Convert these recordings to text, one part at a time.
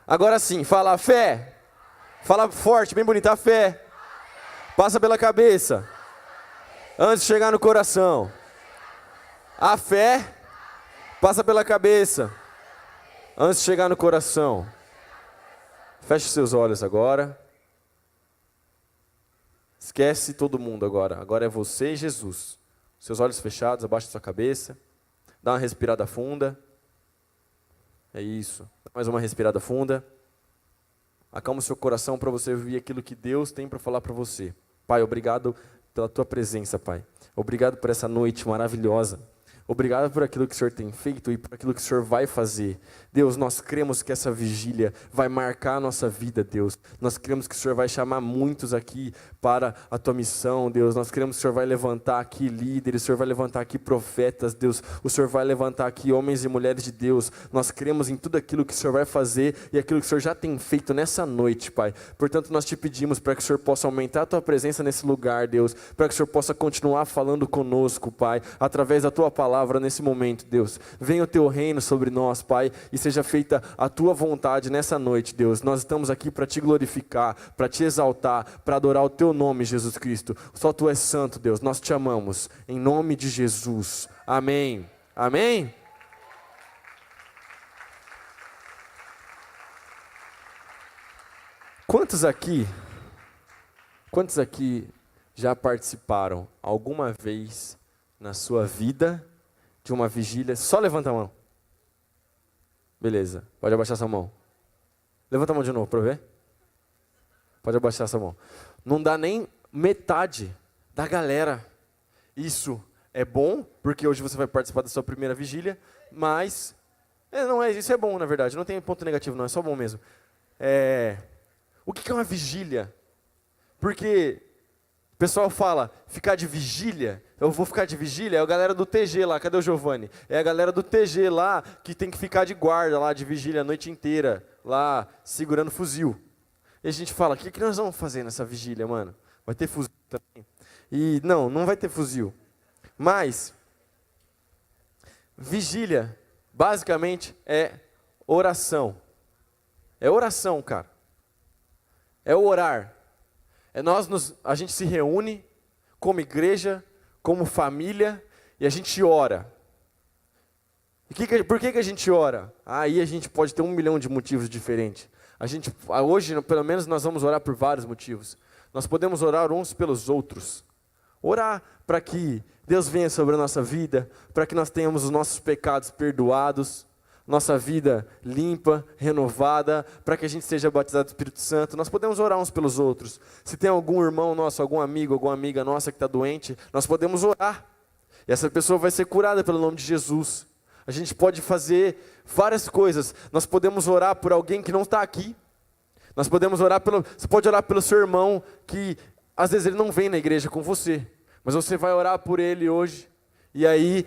Agora sim, fala fé. Fala forte, bem bonita, a fé. Passa pela cabeça, antes de chegar no coração. A fé passa pela cabeça, antes de chegar no coração. Feche seus olhos agora. Esquece todo mundo agora. Agora é você e Jesus. Seus olhos fechados, abaixa sua cabeça. Dá uma respirada funda. É isso. Dá mais uma respirada funda. Acalma o seu coração para você ouvir aquilo que Deus tem para falar para você. Pai, obrigado pela tua presença, Pai. Obrigado por essa noite maravilhosa. Obrigado por aquilo que o Senhor tem feito e por aquilo que o Senhor vai fazer. Deus, nós cremos que essa vigília vai marcar a nossa vida, Deus. Nós cremos que o Senhor vai chamar muitos aqui para a tua missão, Deus. Nós cremos que o Senhor vai levantar aqui líderes, o Senhor vai levantar aqui profetas, Deus. O Senhor vai levantar aqui homens e mulheres de Deus. Nós cremos em tudo aquilo que o Senhor vai fazer e aquilo que o Senhor já tem feito nessa noite, Pai. Portanto, nós te pedimos para que o Senhor possa aumentar a tua presença nesse lugar, Deus. Para que o Senhor possa continuar falando conosco, Pai, através da tua palavra nesse momento, Deus. Venha o teu reino sobre nós, Pai, e seja feita a tua vontade nessa noite, Deus. Nós estamos aqui para te glorificar, para te exaltar, para adorar o teu nome, Jesus Cristo. Só tu és santo, Deus. Nós te amamos. Em nome de Jesus. Amém. Amém? Quantos aqui já participaram alguma vez na sua vida de uma vigília? Só levanta a mão. Beleza, pode abaixar sua mão. Levanta a mão de novo para eu ver. Pode abaixar sua mão. Não dá nem metade da galera. Isso é bom, porque hoje você vai participar da sua primeira vigília, mas isso é bom, na verdade. Não tem ponto negativo, não, é só bom mesmo. O que é uma vigília? Porque o pessoal fala, ficar de vigília, eu vou ficar de vigília, é a galera do TG lá, cadê o Giovanni? É a galera do TG lá, que tem que ficar de guarda lá, de vigília a noite inteira, lá, segurando fuzil. E a gente fala, o que nós vamos fazer nessa vigília, mano? Vai ter fuzil também? E não vai ter fuzil. Mas, vigília, basicamente, é oração. É oração, cara. É orar. A gente se reúne como igreja, como família, e a gente ora. E por que a gente ora? Aí a gente pode ter 1 milhão de motivos diferentes. Hoje, pelo menos, nós vamos orar por vários motivos. Nós podemos orar uns pelos outros. Orar para que Deus venha sobre a nossa vida, para que nós tenhamos os nossos pecados perdoados, nossa vida limpa, renovada, para que a gente seja batizado do Espírito Santo. Nós podemos orar uns pelos outros. Se tem algum irmão nosso, algum amigo, alguma amiga nossa que está doente, nós podemos orar. E essa pessoa vai ser curada pelo nome de Jesus. A gente pode fazer várias coisas. Nós podemos orar por alguém que não está aqui. Você pode orar pelo seu irmão, que às vezes ele não vem na igreja com você, mas você vai orar por ele hoje, e aí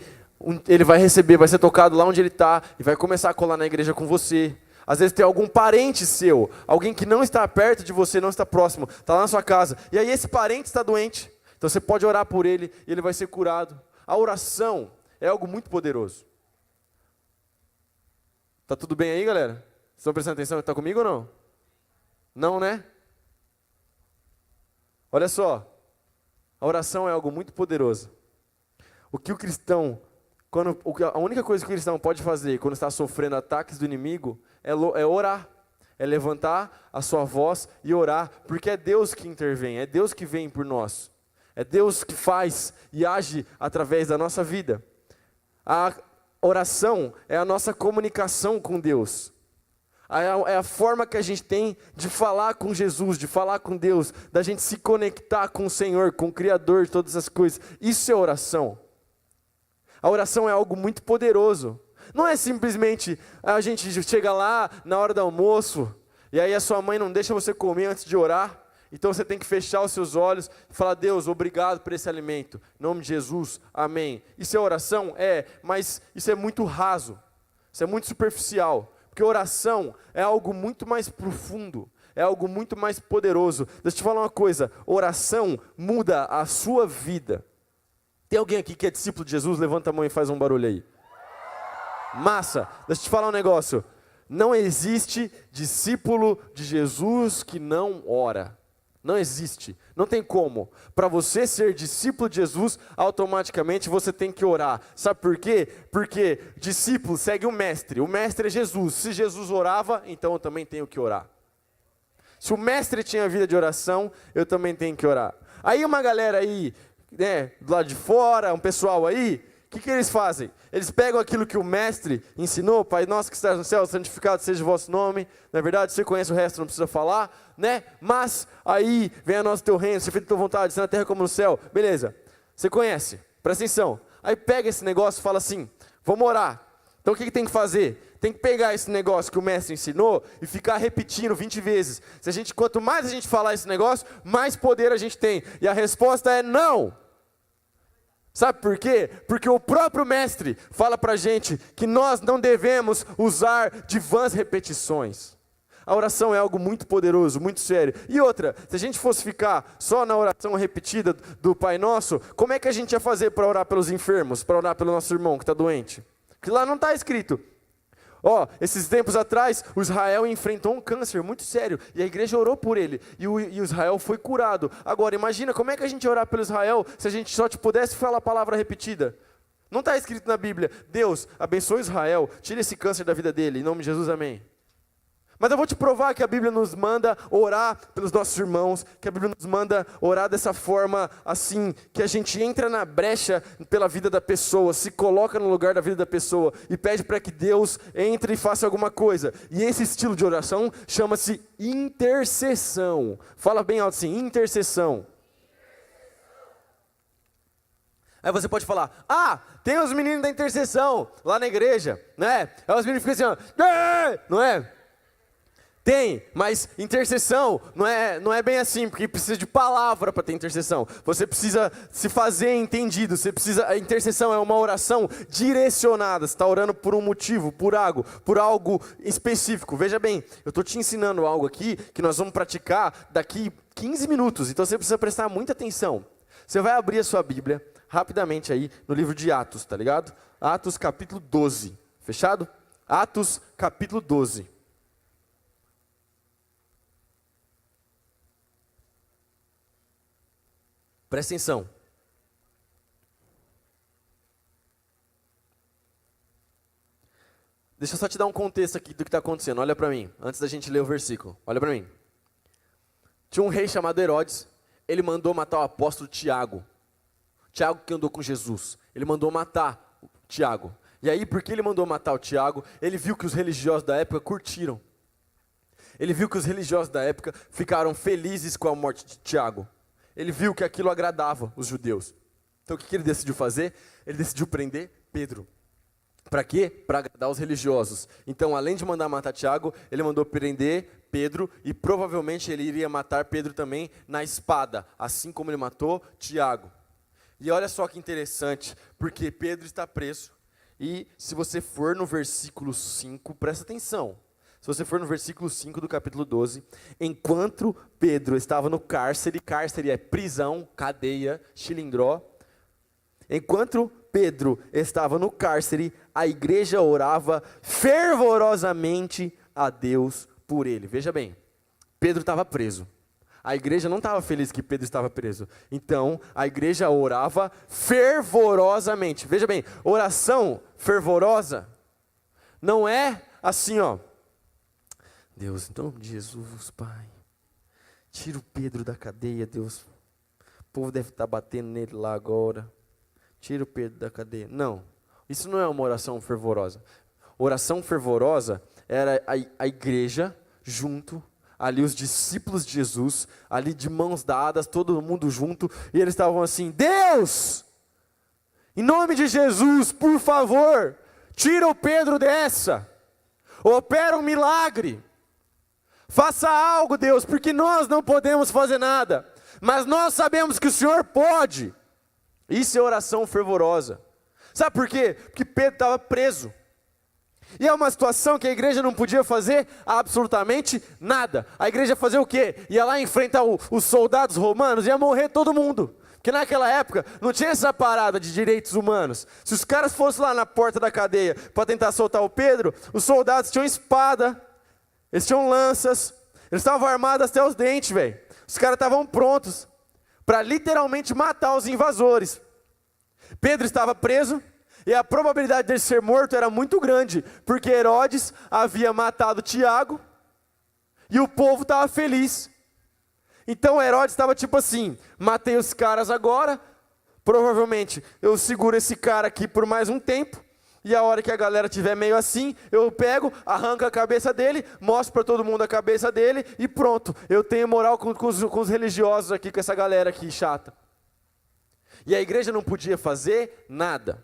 ele vai receber, vai ser tocado lá onde ele está, e vai começar a colar na igreja com você. Às vezes tem algum parente seu, alguém que não está perto de você, não está próximo, está lá na sua casa, e aí esse parente está doente, então você pode orar por ele, e ele vai ser curado. A oração é algo muito poderoso. Tá tudo bem aí, galera? Vocês estão prestando atenção? Está comigo ou não? Não, né? Olha só, a oração é algo muito poderoso. A única coisa que o cristão pode fazer quando está sofrendo ataques do inimigo é orar. É levantar a sua voz e orar, porque é Deus que intervém, é Deus que vem por nós. É Deus que faz e age através da nossa vida. A oração é a nossa comunicação com Deus. É a forma que a gente tem de falar com Jesus, de falar com Deus, da gente se conectar com o Senhor, com o Criador de todas as coisas. Isso é oração. A oração é algo muito poderoso. Não é simplesmente a gente chega lá na hora do almoço, e aí a sua mãe não deixa você comer antes de orar, então você tem que fechar os seus olhos e falar, Deus, obrigado por esse alimento. Em nome de Jesus, amém. Isso é oração? Mas isso é muito raso, isso é muito superficial. Porque oração é algo muito mais profundo, é algo muito mais poderoso. Deixa eu te falar uma coisa, oração muda a sua vida. Tem alguém aqui que é discípulo de Jesus? Levanta a mão e faz um barulho aí. Massa, deixa eu te falar um negócio. não existe discípulo de Jesus que não ora. Não existe, não tem como. Para você ser discípulo de Jesus, automaticamente você tem que orar. Sabe por quê? Porque discípulo segue o mestre é Jesus. Se Jesus orava, então eu também tenho que orar. Se o mestre tinha vida de oração, eu também tenho que orar. Aí uma galera aí, né, do lado de fora, um pessoal aí, o que eles fazem? Eles pegam aquilo que o mestre ensinou, Pai nosso que estás no céu, santificado seja o vosso nome. Na verdade, você conhece o resto, não precisa falar, né? Mas aí, venha a nós o teu reino, seja feita a tua vontade, seja na terra como no céu. Beleza, você conhece, presta atenção. Aí pega esse negócio e fala assim, vamos orar. Então o que tem que fazer? Tem que pegar esse negócio que o mestre ensinou e ficar repetindo 20 vezes. Quanto mais a gente falar esse negócio, mais poder a gente tem. E a resposta é não. Sabe por quê? Porque o próprio mestre fala pra gente que nós não devemos usar de vãs repetições. A oração é algo muito poderoso, muito sério. E outra, se a gente fosse ficar só na oração repetida do Pai Nosso, como é que a gente ia fazer para orar pelos enfermos, para orar pelo nosso irmão que está doente? Porque lá não está escrito. Esses tempos atrás, o Israel enfrentou um câncer muito sério, e a igreja orou por ele, e o Israel foi curado. Agora, imagina, como é que a gente ia orar pelo Israel, se a gente só pudesse falar a palavra repetida? Não está escrito na Bíblia, Deus, abençoe Israel, tire esse câncer da vida dele, em nome de Jesus, amém. Mas eu vou te provar que a Bíblia nos manda orar pelos nossos irmãos, que a Bíblia nos manda orar dessa forma assim, que a gente entra na brecha pela vida da pessoa, se coloca no lugar da vida da pessoa e pede para que Deus entre e faça alguma coisa. E esse estilo de oração chama-se intercessão. Fala bem alto assim, intercessão. Aí você pode falar, tem os meninos da intercessão lá na igreja, né? Aí os meninos ficam assim, não é? Tem, mas intercessão não é bem assim, porque precisa de palavra para ter intercessão. Você precisa se fazer entendido, a intercessão é uma oração direcionada, você está orando por um motivo, por algo específico. Veja bem, eu estou te ensinando algo aqui que nós vamos praticar daqui 15 minutos, então você precisa prestar muita atenção. Você vai abrir a sua Bíblia rapidamente aí no livro de Atos, tá ligado? Atos capítulo 12, fechado? Atos capítulo 12. Presta atenção. Deixa eu só te dar um contexto aqui do que está acontecendo. Olha para mim, antes da gente ler o versículo. Olha para mim. Tinha um rei chamado Herodes. Ele mandou matar o apóstolo Tiago. Tiago que andou com Jesus. Ele mandou matar o Tiago. E aí, porque ele mandou matar o Tiago, ele viu que os religiosos da época curtiram. Ele viu que os religiosos da época ficaram felizes com a morte de Tiago. Ele viu que aquilo agradava os judeus. Então o que ele decidiu fazer? Ele decidiu prender Pedro. Para quê? Para agradar os religiosos. Então, além de mandar matar Tiago, ele mandou prender Pedro e provavelmente ele iria matar Pedro também na espada, assim como ele matou Tiago. E olha só que interessante, porque Pedro está preso. E se você for no versículo 5, presta atenção. Se você for no versículo 5 do capítulo 12, enquanto Pedro estava no cárcere é prisão, cadeia, chilindró. Enquanto Pedro estava no cárcere, a igreja orava fervorosamente a Deus por ele. Veja bem, Pedro estava preso. A igreja não estava feliz que Pedro estava preso. Então, a igreja orava fervorosamente. Veja bem, oração fervorosa não é assim, Deus, em nome de Jesus, Pai, tira o Pedro da cadeia, Deus. O povo deve estar batendo nele lá agora. Tira o Pedro da cadeia. Não, isso não é uma oração fervorosa. Oração fervorosa era a igreja junto, ali os discípulos de Jesus, ali de mãos dadas, todo mundo junto, e eles estavam assim, Deus, em nome de Jesus, por favor, tira o Pedro dessa, opera um milagre. Faça algo, Deus, porque nós não podemos fazer nada, mas nós sabemos que o Senhor pode. Isso é oração fervorosa. Sabe por quê? Porque Pedro estava preso. E é uma situação que a igreja não podia fazer absolutamente nada. A igreja fazia o quê? Ia lá enfrentar os soldados romanos, ia morrer todo mundo. Porque naquela época não tinha essa parada de direitos humanos. Se os caras fossem lá na porta da cadeia para tentar soltar o Pedro, os soldados tinham espada, eles tinham lanças, eles estavam armados até os dentes, velho. Os caras estavam prontos para literalmente matar os invasores. Pedro estava preso e a probabilidade dele ser morto era muito grande, porque Herodes havia matado Tiago e o povo estava feliz. Então Herodes estava tipo assim, matei os caras agora, provavelmente eu seguro esse cara aqui por mais um tempo, e a hora que a galera estiver meio assim, eu pego, arranco a cabeça dele, mostro para todo mundo a cabeça dele, e pronto, eu tenho moral com os religiosos aqui, com essa galera aqui chata. E a igreja não podia fazer nada.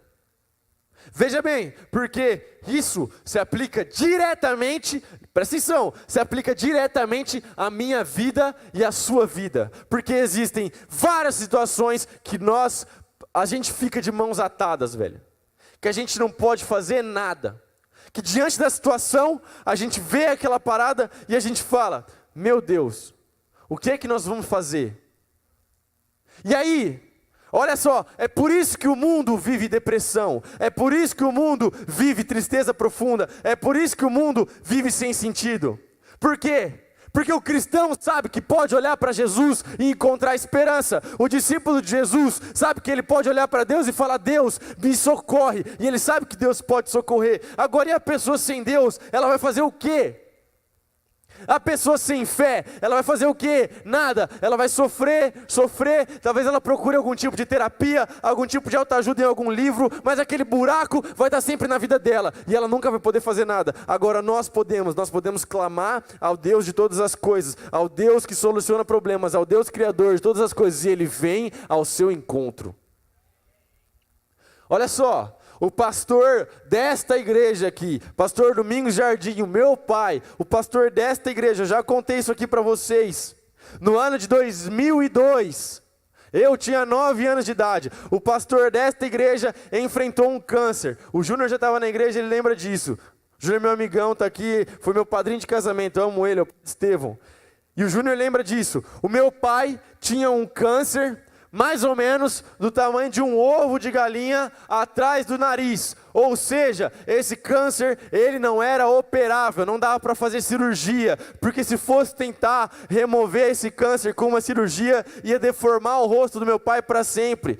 Veja bem, porque isso se aplica diretamente, presta atenção, se aplica diretamente à minha vida e à sua vida. Porque existem várias situações que a gente fica de mãos atadas, velho. Que a gente não pode fazer nada. Que diante da situação, a gente vê aquela parada e a gente fala, meu Deus, o que é que nós vamos fazer? E aí, olha só, é por isso que o mundo vive depressão, é por isso que o mundo vive tristeza profunda, é por isso que o mundo vive sem sentido. Por quê? Porque o cristão sabe que pode olhar para Jesus e encontrar esperança. O discípulo de Jesus sabe que ele pode olhar para Deus e falar, Deus, me socorre. E ele sabe que Deus pode socorrer. Agora, e a pessoa sem Deus, ela vai fazer o quê? A pessoa sem fé, ela vai fazer o quê? Nada. Ela vai sofrer, talvez ela procure algum tipo de terapia, algum tipo de autoajuda em algum livro, mas aquele buraco vai estar sempre na vida dela, e ela nunca vai poder fazer nada. Agora nós podemos clamar ao Deus de todas as coisas, ao Deus que soluciona problemas, ao Deus criador de todas as coisas, e Ele vem ao seu encontro. Olha só, o pastor desta igreja aqui, pastor Domingos Jardim, o meu pai, o pastor desta igreja, eu já contei isso aqui para vocês, no ano de 2002, eu tinha 9 anos de idade, o pastor desta igreja enfrentou um câncer, o Júnior já estava na igreja, ele lembra disso, o Júnior, meu amigão, está aqui, foi meu padrinho de casamento, eu amo ele, é o Estevão, e o Júnior lembra disso, o meu pai tinha um câncer, mais ou menos do tamanho de um ovo de galinha atrás do nariz. Ou seja, esse câncer, ele não era operável, não dava para fazer cirurgia, porque se fosse tentar remover esse câncer com uma cirurgia, ia deformar o rosto do meu pai para sempre.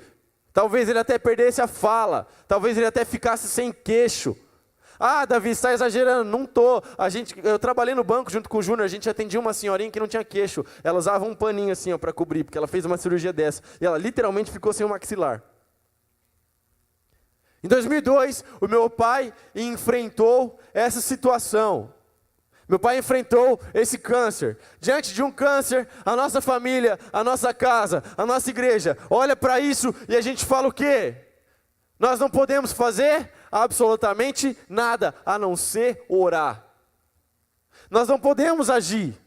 Talvez ele até perdesse a fala, talvez ele até ficasse sem queixo. Ah, Davi, você está exagerando. Não estou. Eu trabalhei no banco junto com o Júnior, a gente atendia uma senhorinha que não tinha queixo. Ela usava um paninho assim para cobrir, porque ela fez uma cirurgia dessa. E ela literalmente ficou sem o maxilar. Em 2002, o meu pai enfrentou essa situação. Meu pai enfrentou esse câncer. Diante de um câncer, a nossa família, a nossa casa, a nossa igreja, olha para isso e a gente fala o quê? Nós não podemos fazer absolutamente nada, a não ser orar. Nós não podemos agir.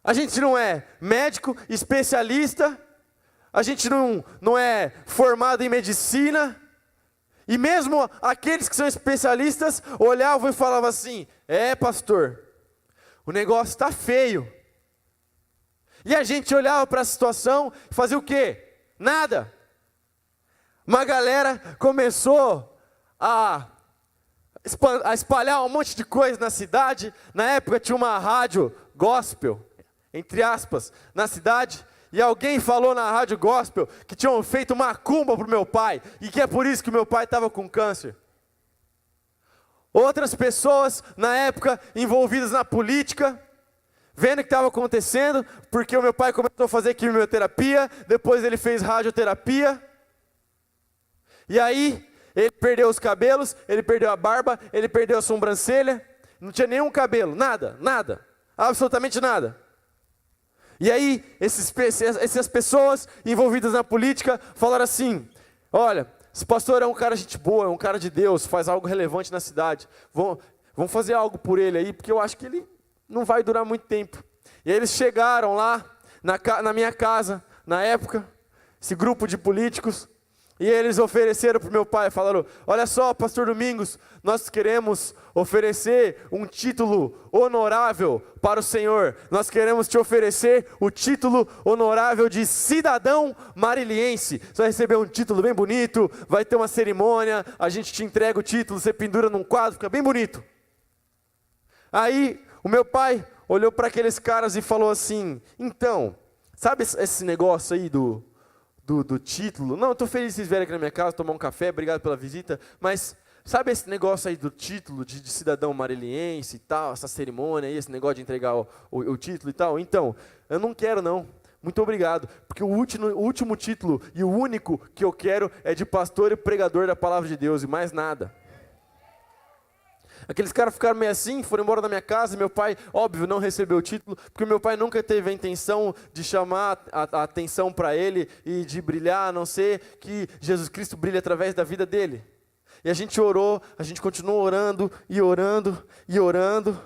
A gente não é médico, especialista, a gente não é formado em medicina, e mesmo aqueles que são especialistas olhavam e falavam assim, pastor, o negócio está feio. E a gente olhava para a situação e fazia o quê? Nada. Uma galera começou a espalhar um monte de coisa na cidade. Na época tinha uma rádio gospel, entre aspas, na cidade. E alguém falou na rádio gospel que tinham feito macumba para o meu pai. E que é por isso que o meu pai estava com câncer. Outras pessoas, na época, envolvidas na política, vendo o que estava acontecendo, porque o meu pai começou a fazer quimioterapia, depois ele fez radioterapia. E aí, ele perdeu os cabelos, ele perdeu a barba, ele perdeu a sobrancelha, não tinha nenhum cabelo, nada, absolutamente nada. E aí, essas pessoas envolvidas na política falaram assim, olha, esse pastor é um cara gente boa, é um cara de Deus, faz algo relevante na cidade, vamos fazer algo por ele aí, porque eu acho que ele não vai durar muito tempo. E aí eles chegaram lá, na minha casa, na época, esse grupo de políticos, E eles ofereceram para o meu pai, falaram: olha só, pastor Domingos, nós queremos oferecer um título honorável para o Senhor. Nós queremos te oferecer o título honorável de cidadão mariliense. Você vai receber um título bem bonito, vai ter uma cerimônia, a gente te entrega o título, você pendura num quadro, fica bem bonito. Aí o meu pai olhou para aqueles caras e falou assim: então, sabe esse negócio aí do título? Não, eu estou feliz de vocês vierem aqui na minha casa, tomar um café, obrigado pela visita, mas sabe esse negócio aí do título de cidadão mariliense e tal, essa cerimônia aí, esse negócio de entregar o título e tal? Então, eu não quero não, muito obrigado, porque o último título e o único que eu quero é de pastor e pregador da palavra de Deus e mais nada. Aqueles caras ficaram meio assim, foram embora da minha casa, e meu pai, óbvio, não recebeu o título, porque meu pai nunca teve a intenção de chamar a atenção para ele e de brilhar, a não ser que Jesus Cristo brilhe através da vida dele. E a gente orou, a gente continuou orando, e orando, e orando,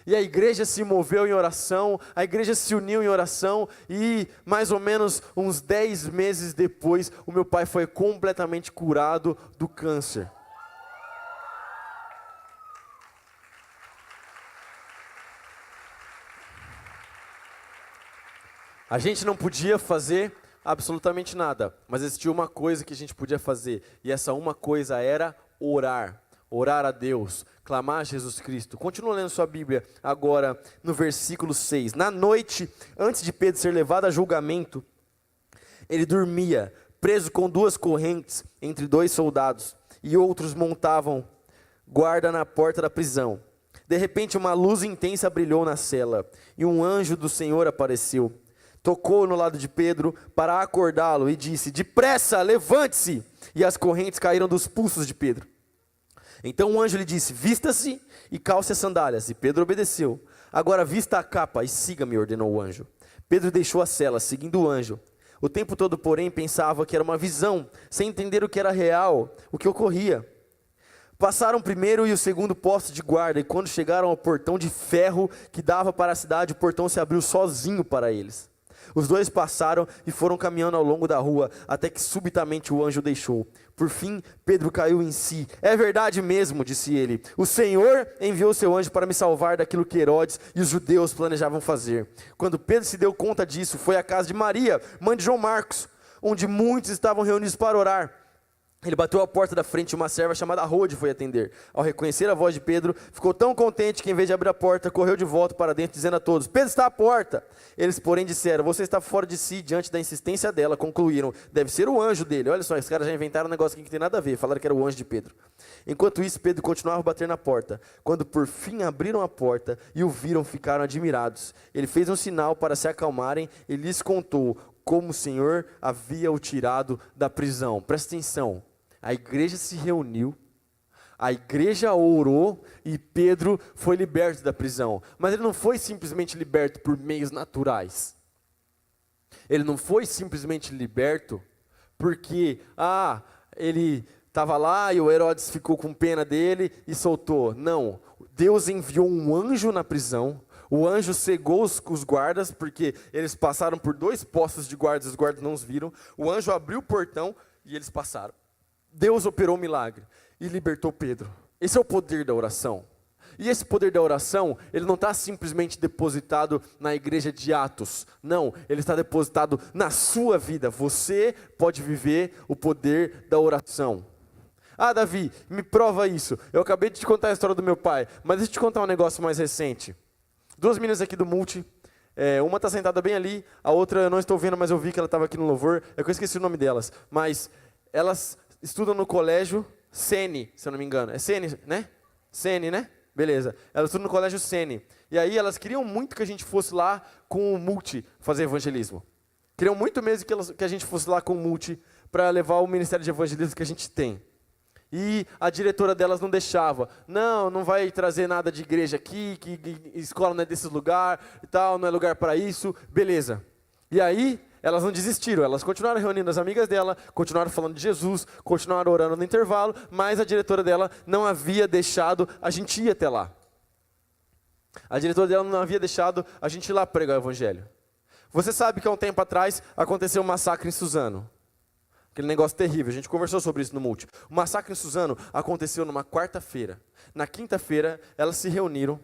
e a igreja se moveu em oração, a igreja se uniu em oração, e mais ou menos uns 10 meses depois, o meu pai foi completamente curado do câncer. A gente não podia fazer absolutamente nada, mas existia uma coisa que a gente podia fazer, e essa uma coisa era orar. Orar a Deus, clamar a Jesus Cristo. Continua lendo sua Bíblia agora no versículo 6. Na noite, antes de Pedro ser levado a julgamento, ele dormia, preso com 2 correntes entre 2 soldados, e outros montavam guarda na porta da prisão. De repente uma luz intensa brilhou na cela, e um anjo do Senhor apareceu. Tocou no lado de Pedro para acordá-lo e disse: depressa, levante-se! E as correntes caíram dos pulsos de Pedro. Então o anjo lhe disse: vista-se e calce as sandálias. E Pedro obedeceu. Agora vista a capa e siga-me, ordenou o anjo. Pedro deixou a cela, seguindo o anjo. O tempo todo, porém, pensava que era uma visão, sem entender o que era real, o que ocorria. Passaram o primeiro e o segundo posto de guarda, e quando chegaram ao portão de ferro que dava para a cidade, o portão se abriu sozinho para eles. Os 2 passaram e foram caminhando ao longo da rua, até que subitamente o anjo deixou. Por fim, Pedro caiu em si. É verdade mesmo, disse ele. O Senhor enviou seu anjo para me salvar daquilo que Herodes e os judeus planejavam fazer. Quando Pedro se deu conta disso, foi à casa de Maria, mãe de João Marcos, onde muitos estavam reunidos para orar. Ele bateu à porta da frente e uma serva chamada Rode foi atender. Ao reconhecer a voz de Pedro, ficou tão contente que, em vez de abrir a porta, correu de volta para dentro, dizendo a todos: Pedro está à porta. Eles, porém, disseram: você está fora de si. Diante da insistência dela, concluíram: deve ser o anjo dele. Olha só, esses caras já inventaram um negócio aqui que tem nada a ver. Falaram que era o anjo de Pedro. Enquanto isso, Pedro continuava a bater na porta. Quando por fim abriram a porta e o viram, ficaram admirados. Ele fez um sinal para se acalmarem e lhes contou como o Senhor havia o tirado da prisão. Presta atenção. A igreja se reuniu, a igreja orou e Pedro foi liberto da prisão. Mas ele não foi simplesmente liberto por meios naturais. Ele não foi simplesmente liberto porque, ele estava lá e o Herodes ficou com pena dele e soltou. Não, Deus enviou um anjo na prisão. O anjo cegou os guardas, porque eles passaram por 2 postos de guardas, os guardas não os viram. O anjo abriu o portão e eles passaram. Deus operou um milagre e libertou Pedro. Esse é o poder da oração. E esse poder da oração, ele não está simplesmente depositado na igreja de Atos. Não, ele está depositado na sua vida. Você pode viver o poder da oração. Davi, me prova isso. Eu acabei de te contar a história do meu pai, mas deixa eu te contar um negócio mais recente. 2 meninas aqui do Multi, uma está sentada bem ali, a outra eu não estou vendo, mas eu vi que ela estava aqui no louvor. Eu esqueci o nome delas, mas elas estudam no colégio Sene, se eu não me engano. É Sene, né? Sene, né? Beleza. Elas estudam no colégio Sene. E aí elas queriam muito que a gente fosse lá com o Multi fazer evangelismo. Queriam muito mesmo que a gente fosse lá com o Multi para levar o ministério de evangelismo que a gente tem. E a diretora delas não deixava. Não vai trazer nada de igreja aqui, que escola não é desse lugar e tal, não é lugar para isso. Beleza. E aí elas não desistiram, elas continuaram reunindo as amigas dela, continuaram falando de Jesus, continuaram orando no intervalo, mas a diretora dela não havia deixado a gente ir até lá. A diretora dela não havia deixado a gente ir lá pregar o evangelho. Você sabe que há um tempo atrás aconteceu um massacre em Suzano. Aquele negócio terrível, a gente conversou sobre isso no Multi. O massacre em Suzano aconteceu numa quarta-feira. Na quinta-feira, elas se reuniram,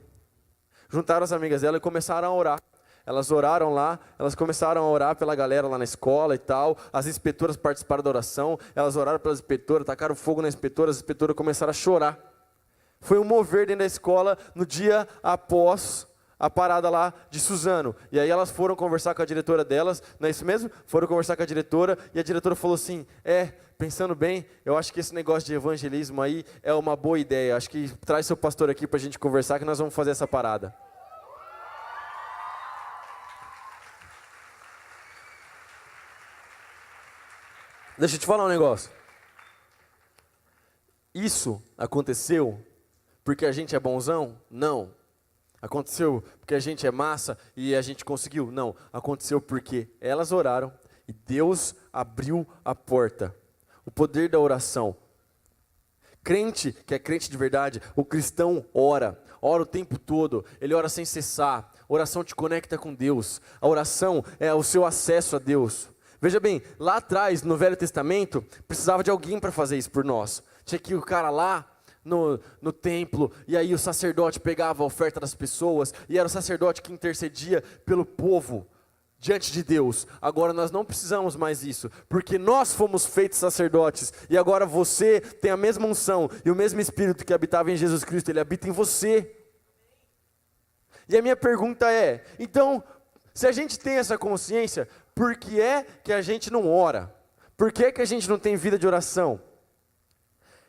juntaram as amigas dela e começaram a orar. Elas oraram lá, elas começaram a orar pela galera lá na escola e tal. As inspetoras participaram da oração, elas oraram pelas inspetoras, tacaram fogo na inspetora, as inspetoras começaram a chorar. Foi um mover dentro da escola no dia após a parada lá de Suzano. E aí elas foram conversar com a diretora delas, não é isso mesmo? Foram conversar com a diretora e a diretora falou assim, pensando bem, eu acho que esse negócio de evangelismo aí é uma boa ideia. Acho que traz seu pastor aqui para a gente conversar que nós vamos fazer essa parada. Deixa eu te falar um negócio. Isso aconteceu porque a gente é bonzão? Não. Aconteceu porque a gente é massa e a gente conseguiu? Não. Aconteceu porque elas oraram e Deus abriu a porta. O poder da oração. Crente, que é crente de verdade, o cristão ora o tempo todo, ele ora sem cessar. A oração te conecta com Deus. A oração é o seu acesso a Deus. Veja bem, lá atrás, no Velho Testamento, precisava de alguém para fazer isso por nós. Tinha que ir o cara lá no templo, e aí o sacerdote pegava a oferta das pessoas, e era o sacerdote que intercedia pelo povo diante de Deus. Agora nós não precisamos mais disso, porque nós fomos feitos sacerdotes, e agora você tem a mesma unção, e o mesmo Espírito que habitava em Jesus Cristo, ele habita em você. E a minha pergunta é, então, se a gente tem essa consciência, por que é que a gente não ora? Por que é que a gente não tem vida de oração?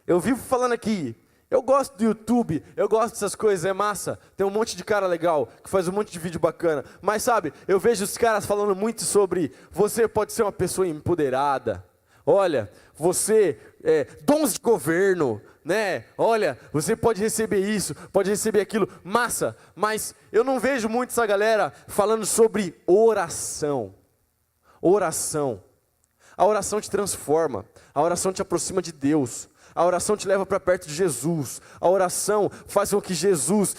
Eu vivo falando aqui, eu gosto do YouTube, eu gosto dessas coisas, é massa. Tem um monte de cara legal, que faz um monte de vídeo bacana. Mas sabe, eu vejo os caras falando muito sobre, você pode ser uma pessoa empoderada. Olha, você, dons de governo, né? Olha, você pode receber isso, pode receber aquilo, massa. Mas eu não vejo muito essa galera falando sobre oração. Oração. A oração te transforma, a oração te aproxima de Deus. A oração te leva para perto de Jesus. A oração faz com que Jesus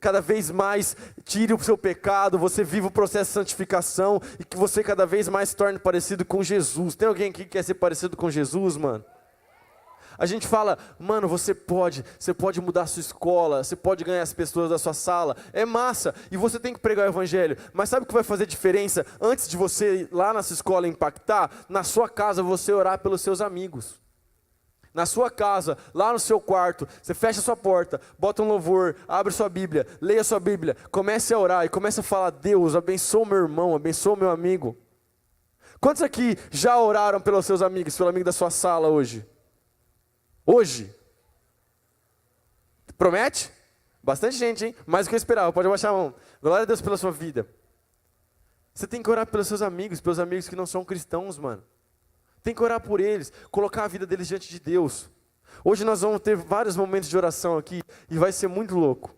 cada vez mais tire o seu pecado, você viva o processo de santificação e que você cada vez mais se torne parecido com Jesus. Tem alguém aqui que quer ser parecido com Jesus, mano? A gente fala, mano, você pode mudar a sua escola, você pode ganhar as pessoas da sua sala, é massa, e você tem que pregar o evangelho, mas sabe o que vai fazer diferença antes de você ir lá na sua escola impactar? Na sua casa você orar pelos seus amigos. Na sua casa, lá no seu quarto, você fecha a sua porta, bota um louvor, abre sua Bíblia, leia sua Bíblia, comece a orar e comece a falar, Deus, abençoa o meu irmão, abençoa o meu amigo. Quantos aqui já oraram pelos seus amigos, pelo amigo da sua sala hoje? Hoje? Promete? Bastante gente, hein? Mais do que eu esperava, pode abaixar a mão. Glória a Deus pela sua vida. Você tem que orar pelos seus amigos, pelos amigos que não são cristãos, mano. Tem que orar por eles, colocar a vida deles diante de Deus. Hoje nós vamos ter vários momentos de oração aqui e vai ser muito louco.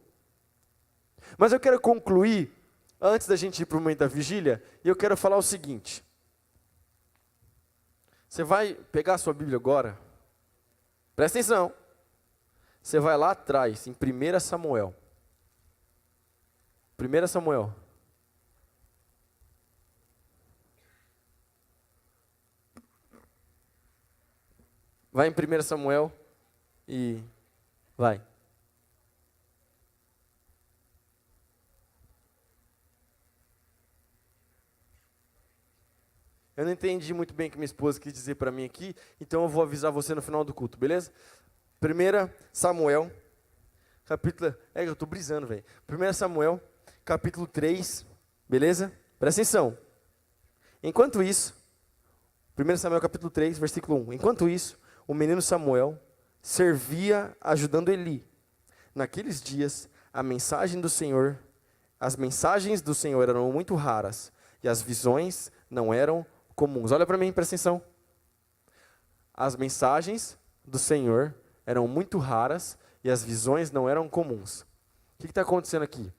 Mas eu quero concluir, antes da gente ir para o momento da vigília, e eu quero falar o seguinte. Você vai pegar a sua Bíblia agora, presta atenção. Você vai lá atrás, em 1 Samuel. 1 Samuel. Vai em 1 Samuel e vai. Eu não entendi muito bem o que minha esposa quis dizer para mim aqui, então eu vou avisar você no final do culto, beleza? 1 Samuel, capítulo... eu tô brisando, velho. 1 Samuel, capítulo 3, beleza? Presta atenção. Enquanto isso, 1 Samuel capítulo 3, versículo 1. Enquanto isso, o menino Samuel servia ajudando Eli. Naqueles dias, as mensagens do Senhor eram muito raras e as visões não eram comuns. Olha para mim, presta atenção. As mensagens do Senhor eram muito raras e as visões não eram comuns. O que está acontecendo aqui?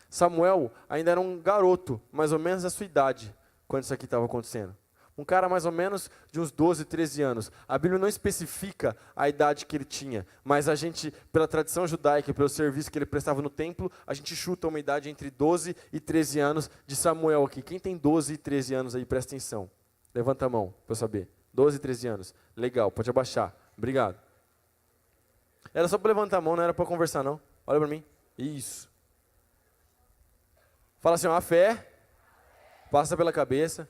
Samuel ainda era um garoto, mais ou menos da sua idade, quando isso aqui estava acontecendo. Um cara mais ou menos de uns 12, 13 anos. A Bíblia não especifica a idade que ele tinha, mas a gente, pela tradição judaica, pelo serviço que ele prestava no templo, a gente chuta uma idade entre 12 e 13 anos de Samuel aqui. Quem tem 12 e 13 anos aí, presta atenção. Levanta a mão para eu saber. 12, 13 anos. Legal, pode abaixar. Obrigado. Era só para levantar a mão, não era para conversar não. Olha para mim. Isso. Fala assim, ó, a fé passa pela cabeça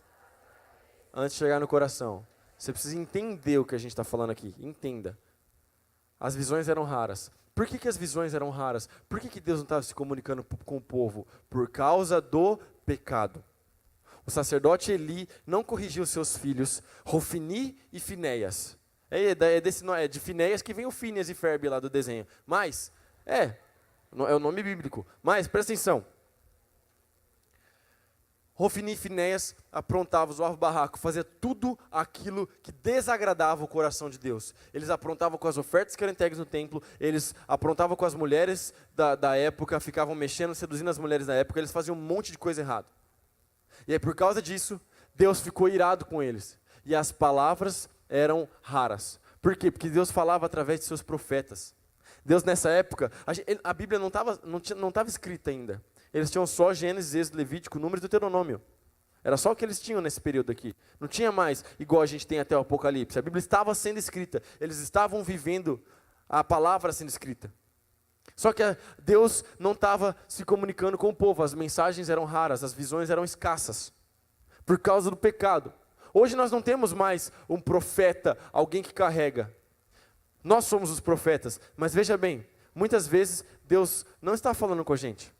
antes de chegar no coração. Você precisa entender o que a gente está falando aqui. Entenda. As visões eram raras. Por que as visões eram raras? Por que Deus não estava se comunicando com o povo? Por causa do pecado. O sacerdote Eli não corrigiu seus filhos, Hofni e Finéias. É de Finéias que vem o Fíneas e Ferbe lá do desenho. Mas, é o nome bíblico. Mas, presta atenção. Hofni e Finéias aprontavam, zoavam o barraco, fazia tudo aquilo que desagradava o coração de Deus. Eles aprontavam com as ofertas que eram entregues no templo, eles aprontavam com as mulheres da época, ficavam mexendo, seduzindo as mulheres da época, eles faziam um monte de coisa errada. E aí por causa disso, Deus ficou irado com eles. E as palavras eram raras. Por quê? Porque Deus falava através de seus profetas. Deus nessa época, a Bíblia não estava escrita ainda. Eles tinham só Gênesis, Êxodo, Levítico, Número e Deuteronômio. Era só o que eles tinham nesse período aqui. Não tinha mais, igual a gente tem até o Apocalipse. A Bíblia estava sendo escrita. Eles estavam vivendo a palavra sendo escrita. Só que Deus não estava se comunicando com o povo. As mensagens eram raras, as visões eram escassas. Por causa do pecado. Hoje nós não temos mais um profeta, alguém que carrega. Nós somos os profetas. Mas veja bem, muitas vezes Deus não está falando com a gente.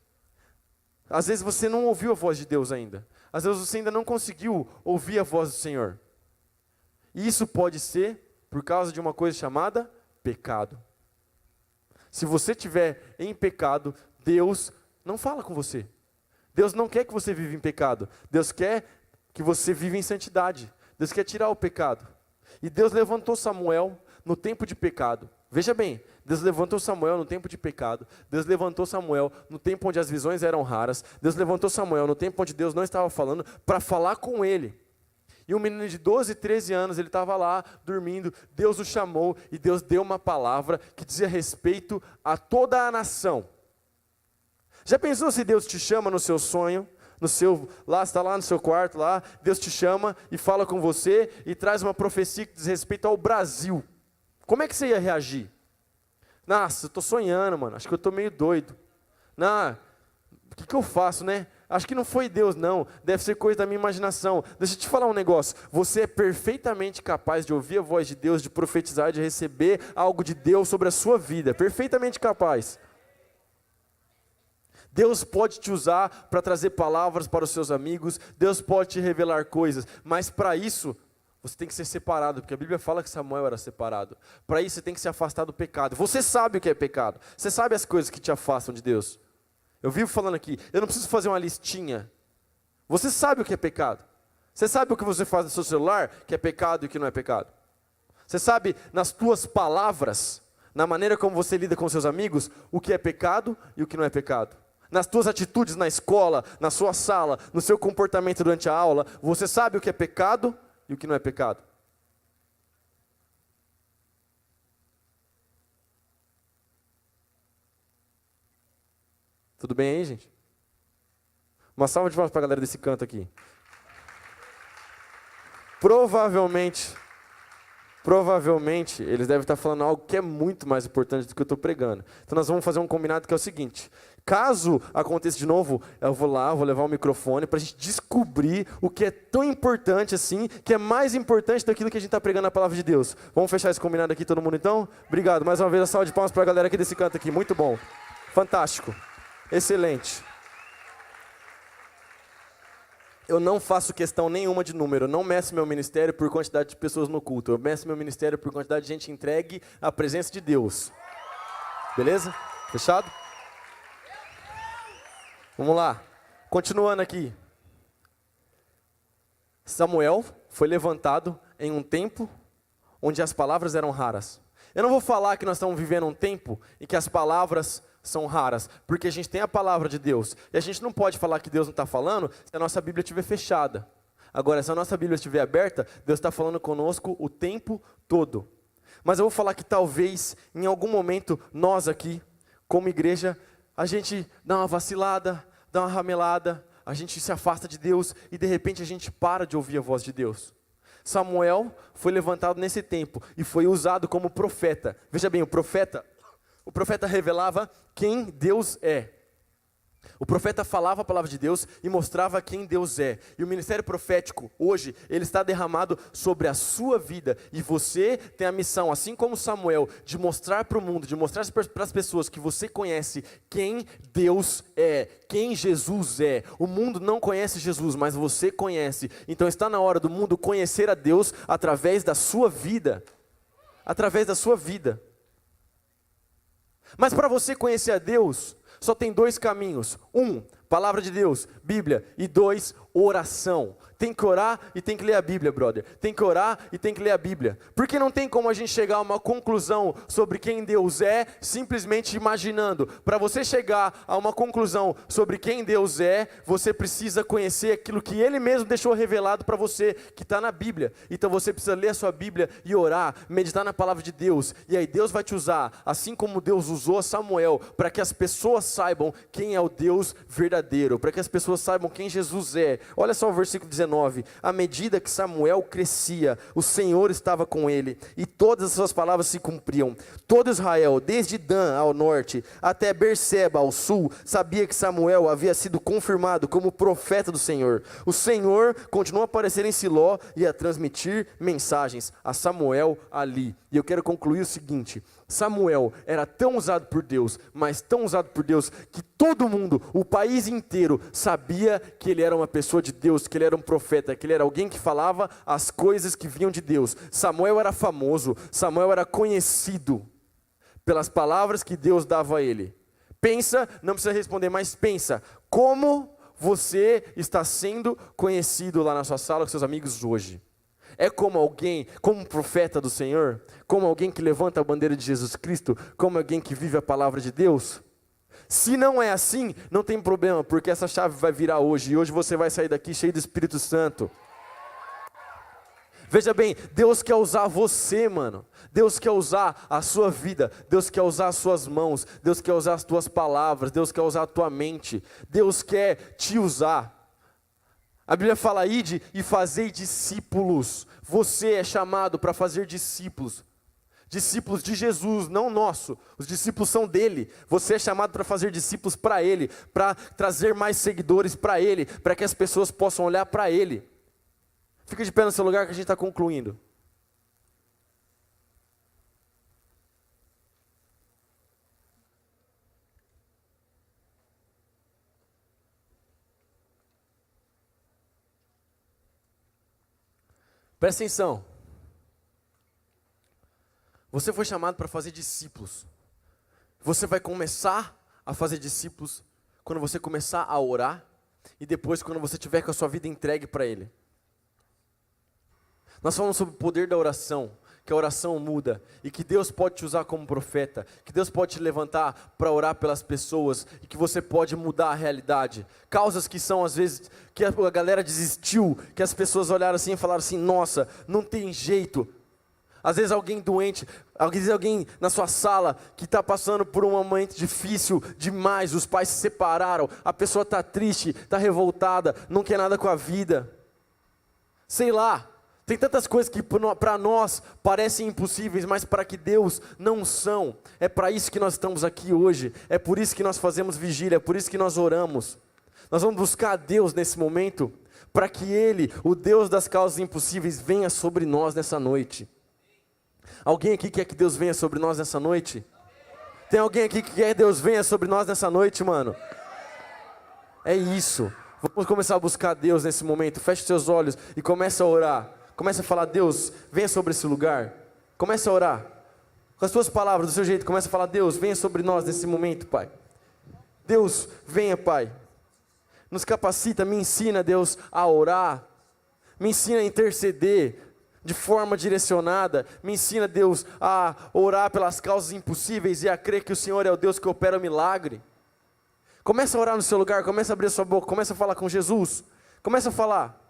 Às vezes você não ouviu a voz de Deus ainda. Às vezes você ainda não conseguiu ouvir a voz do Senhor. E isso pode ser por causa de uma coisa chamada pecado. Se você estiver em pecado, Deus não fala com você. Deus não quer que você viva em pecado. Deus quer que você viva em santidade. Deus quer tirar o pecado. E Deus levantou Samuel no tempo de pecado. Veja bem, Deus levantou Samuel no tempo de pecado. Deus levantou Samuel no tempo onde as visões eram raras. Deus levantou Samuel no tempo onde Deus não estava falando, para falar com ele. E um menino de 12, 13 anos, ele estava lá dormindo, Deus o chamou e Deus deu uma palavra que dizia respeito a toda a nação. Já pensou se Deus te chama no seu sonho? Lá está lá no seu quarto, lá, Deus te chama e fala com você e traz uma profecia que diz respeito ao Brasil. Como é que você ia reagir? Nossa, eu estou sonhando, mano, acho que eu estou meio doido. O que eu faço, né? Acho que não foi Deus, não. Deve ser coisa da minha imaginação. Deixa eu te falar um negócio. Você é perfeitamente capaz de ouvir a voz de Deus, de profetizar, de receber algo de Deus sobre a sua vida. Perfeitamente capaz. Deus pode te usar para trazer palavras para os seus amigos. Deus pode te revelar coisas. Mas para isso, você tem que ser separado. Porque a Bíblia fala que Samuel era separado. Para isso, você tem que se afastar do pecado. Você sabe o que é pecado. Você sabe as coisas que te afastam de Deus. Eu vivo falando aqui, eu não preciso fazer uma listinha. Você sabe o que é pecado. Você sabe o que você faz no seu celular, que é pecado e o que não é pecado. Você sabe nas tuas palavras, na maneira como você lida com seus amigos, o que é pecado e o que não é pecado. Nas tuas atitudes na escola, na sua sala, no seu comportamento durante a aula, você sabe o que é pecado e o que não é pecado. Tudo bem aí, gente? Uma salva de palmas para a galera desse canto aqui. Provavelmente, eles devem estar falando algo que é muito mais importante do que eu estou pregando. Então nós vamos fazer um combinado que é o seguinte. Caso aconteça de novo, eu vou lá, vou levar o microfone para a gente descobrir o que é tão importante assim, que é mais importante daquilo que a gente está pregando na palavra de Deus. Vamos fechar esse combinado aqui, todo mundo então? Obrigado. Mais uma vez, a salva de palmas para a galera aqui desse canto aqui. Muito bom. Fantástico. Excelente. Eu não faço questão nenhuma de número, eu não meço meu ministério por quantidade de pessoas no culto, eu meço meu ministério por quantidade de gente entregue à presença de Deus. Beleza? Fechado? Vamos lá. Continuando aqui. Samuel foi levantado em um tempo onde as palavras eram raras. Eu não vou falar que nós estamos vivendo um tempo em que as palavras são raras, porque a gente tem a palavra de Deus, e a gente não pode falar que Deus não está falando se a nossa Bíblia estiver fechada. Agora, se a nossa Bíblia estiver aberta, Deus está falando conosco o tempo todo. Mas eu vou falar que talvez, em algum momento, nós aqui, como igreja, a gente dá uma vacilada, dá uma ramelada, a gente se afasta de Deus, e de repente a gente para de ouvir a voz de Deus. Samuel foi levantado nesse tempo e foi usado como profeta. Veja bem, o profeta revelava quem Deus é. O profeta falava a palavra de Deus e mostrava quem Deus é. E o ministério profético, hoje, ele está derramado sobre a sua vida. E você tem a missão, assim como Samuel, de mostrar para o mundo, de mostrar para as pessoas que você conhece quem Deus é, quem Jesus é. O mundo não conhece Jesus, mas você conhece. Então está na hora do mundo conhecer a Deus através da sua vida. Através da sua vida. Mas para você conhecer a Deus, só tem dois caminhos. Um, palavra de Deus, Bíblia. E dois, oração. Tem que orar e tem que ler a Bíblia, brother. Tem que orar e tem que ler a Bíblia. Porque não tem como a gente chegar a uma conclusão sobre quem Deus é, simplesmente imaginando. Para você chegar a uma conclusão sobre quem Deus é, você precisa conhecer aquilo que Ele mesmo deixou revelado para você, que está na Bíblia. Então você precisa ler a sua Bíblia e orar, meditar na palavra de Deus. E aí Deus vai te usar, assim como Deus usou Samuel, para que as pessoas saibam quem é o Deus verdadeiro, para que as pessoas saibam quem Jesus é. Olha só o versículo 19. À medida que Samuel crescia, o Senhor estava com ele, e todas as suas palavras se cumpriam. Todo Israel, desde Dan ao norte, até Berseba ao sul, sabia que Samuel havia sido confirmado como profeta do Senhor. O Senhor continuou a aparecer em Siló e a transmitir mensagens a Samuel ali. E eu quero concluir o seguinte: Samuel era tão usado por Deus, mas tão usado por Deus, que todo mundo, o país inteiro, sabia que ele era uma pessoa de Deus, que ele era um profeta, que ele era alguém que falava as coisas que vinham de Deus. Samuel era famoso, Samuel era conhecido pelas palavras que Deus dava a ele. Pensa, não precisa responder, mas pensa, como você está sendo conhecido lá na sua sala com seus amigos hoje? É como alguém, como um profeta do Senhor? Como alguém que levanta a bandeira de Jesus Cristo? Como alguém que vive a palavra de Deus? Se não é assim, não tem problema, porque essa chave vai virar hoje. E hoje você vai sair daqui cheio do Espírito Santo. Veja bem, Deus quer usar você, mano. Deus quer usar a sua vida. Deus quer usar as suas mãos. Deus quer usar as tuas palavras. Deus quer usar a tua mente. Deus quer te usar. A Bíblia fala: ide e fazei discípulos. Você é chamado para fazer discípulos. Discípulos de Jesus, não nosso. Os discípulos são dele. Você é chamado para fazer discípulos para ele, para trazer mais seguidores para ele, para que as pessoas possam olhar para ele. Fica de pé no seu lugar que a gente está concluindo. Presta atenção. Você foi chamado para fazer discípulos. Você vai começar a fazer discípulos quando você começar a orar e depois quando você tiver com a sua vida entregue para Ele. Nós falamos sobre o poder da oração, que a oração muda e que Deus pode te usar como profeta, que Deus pode te levantar para orar pelas pessoas e que você pode mudar a realidade. Causas que são às vezes, que a galera desistiu, que as pessoas olharam assim e falaram assim: nossa, não tem jeito. Às vezes alguém doente, às vezes alguém na sua sala que está passando por um momento difícil demais, os pais se separaram, a pessoa está triste, está revoltada, não quer nada com a vida. Sei lá. Tem tantas coisas que para nós parecem impossíveis, mas para que Deus não são. É para isso que nós estamos aqui hoje. É por isso que nós fazemos vigília, é por isso que nós oramos. Nós vamos buscar a Deus nesse momento, para que Ele, o Deus das causas impossíveis, venha sobre nós nessa noite. Alguém aqui quer que Deus venha sobre nós nessa noite? Tem alguém aqui que quer que Deus venha sobre nós nessa noite, mano? É isso. Vamos começar a buscar a Deus nesse momento. Feche seus olhos e comece a orar. Comece a falar: Deus, venha sobre esse lugar. Comece a orar. Com as suas palavras, do seu jeito, comece a falar: Deus, venha sobre nós nesse momento, Pai. Deus, venha, Pai. Nos capacita, me ensina, Deus, a orar. Me ensina a interceder de forma direcionada. Me ensina, Deus, a orar pelas causas impossíveis e a crer que o Senhor é o Deus que opera o milagre. Comece a orar no seu lugar, comece a abrir a sua boca, comece a falar com Jesus. Comece a falar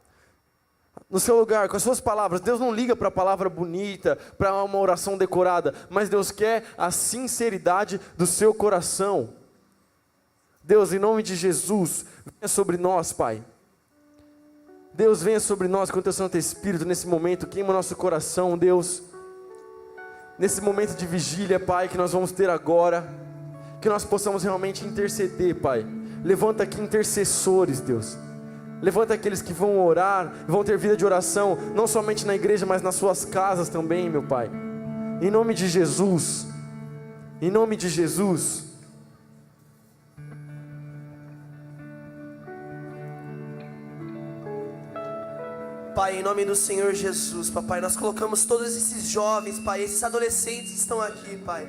no seu lugar, com as suas palavras. Deus não liga para a palavra bonita, para uma oração decorada, mas Deus quer a sinceridade do seu coração. Deus, em nome de Jesus, venha sobre nós, Pai. Deus, venha sobre nós com o teu Santo Espírito nesse momento, queima o nosso coração, Deus. Nesse momento de vigília, Pai, que nós vamos ter agora, que nós possamos realmente interceder, Pai. Levanta aqui intercessores, Deus. Levanta aqueles que vão orar, vão ter vida de oração, não somente na igreja, mas nas suas casas também, meu Pai. Em nome de Jesus. Em nome de Jesus. Pai, em nome do Senhor Jesus, papai, nós colocamos todos esses jovens, Pai, esses adolescentes que estão aqui, Pai.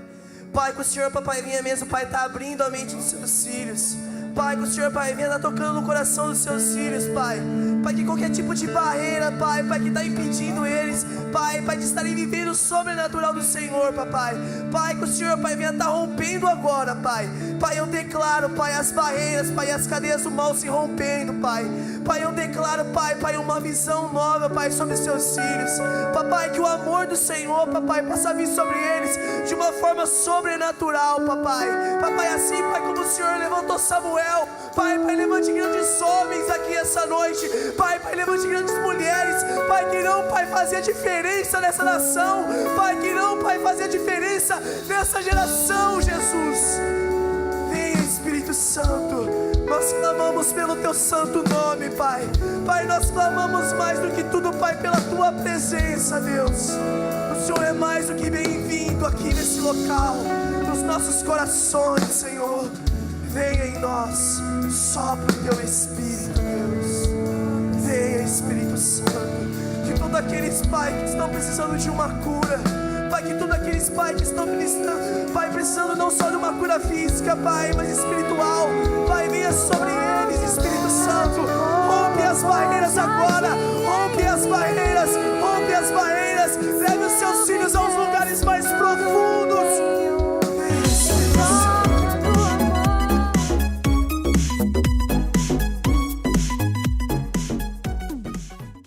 Pai, que o Senhor, papai, venha mesmo, Pai, tá abrindo a mente dos seus filhos. Pai, que o Senhor, Pai, venha estar tocando no coração dos seus filhos, Pai. Pai, que qualquer tipo de barreira, Pai, que está impedindo eles, Pai, de estarem vivendo o sobrenatural do Senhor, papai. Pai, que o Senhor, Pai, venha estar rompendo agora, Pai. Pai, eu declaro, Pai, as barreiras, Pai, as cadeias do mal se rompendo, Pai. Pai, eu declaro, Pai, uma visão nova, Pai, sobre os seus filhos. Papai, que o amor do Senhor, papai, possa vir sobre eles de uma forma sobrenatural, papai. Papai, assim, Pai, como o Senhor levantou Samuel, Pai, levante grandes homens aqui essa noite. Pai, levante grandes mulheres, Pai, que irão, Pai, fazer a diferença nessa nação. Pai, que irão, Pai, fazer a diferença nessa geração, Jesus. Venha, Espírito Santo. Nós clamamos pelo Teu santo nome, Pai. Pai, nós clamamos mais do que tudo, Pai, pela Tua presença, Deus. O Senhor é mais do que bem-vindo aqui nesse local, nos nossos corações, Senhor. Venha em nós, sopra o Teu Espírito, Deus. Venha, Espírito Santo. Que todos aqueles, Pai, que estão precisando de uma cura, Pai, que todos aqueles, Pai, que estão ministrando, Pai, precisando não só de uma cura física, Pai, mas espiritual, Pai, venha sobre eles, Espírito Santo. Rompe as barreiras agora, rompe as barreiras.